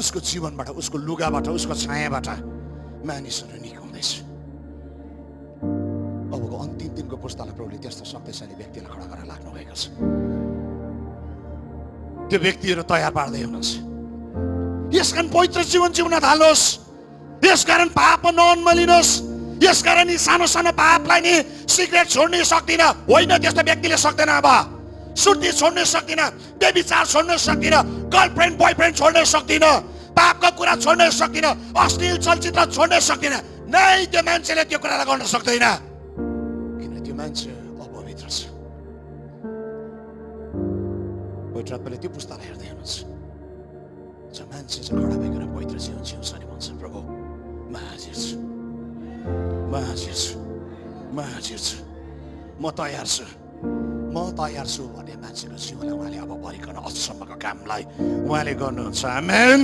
उसको जीवनबाट, उसको लुगाबाट, उसको छायाबाट मानिसहरू निकाउँदैछ। अबको अन्तिम दिनको पुस्तालाई प्रभुले त्यस्तो शक्तिशाली व्यक्तिलाई खडा गरेर लाग्नु भएको छ। त्यो व्यक्तिहरू तयार पार्दै हुनुहुन्छ। यसकारण पवित्र जीवन जिउन थाल्नुहोस्। यसकारण पापमा नअन्मलिनुहोस्। यसकारण यी सानो सानो पापलाई नि सिगरेट छोड्न सक्दिन, होइन त्यस्तो व्यक्तिले सक्दैन। अब सुर्ती छोड्न सक्दिन, व्यभिचार छोड्न सक्दिन, गर्लफ्रेन्ड बोयफ्रेन्ड छोड्न सक्दिन, पापका कुरा छोड्न सक्दिन, अश्लील चलचित्र छोड्न सक्दिन। नै त्यो मान्छेले त्यो कुरालाई गर्न सक्दैन, किन त्यो मान्छे अपवित्र छ। पवित्र आत्माले त्यो पुस्तालाई हेर्दै हुनुहुन्छ। जो मान्छे चाहिँ खडा भइकन पवित्र जीवन जिउँछ नि भन्छ, प्रभु म हाजिर छु, म हाजिर छु, म हाजिर छु, म तयार छु, म तयार छु भन्ने मान्छेको जीवनलाई उहाँले अब भरिकन अचम्मको कामलाई उहाँले गर्नुहुन्छ। आमेन।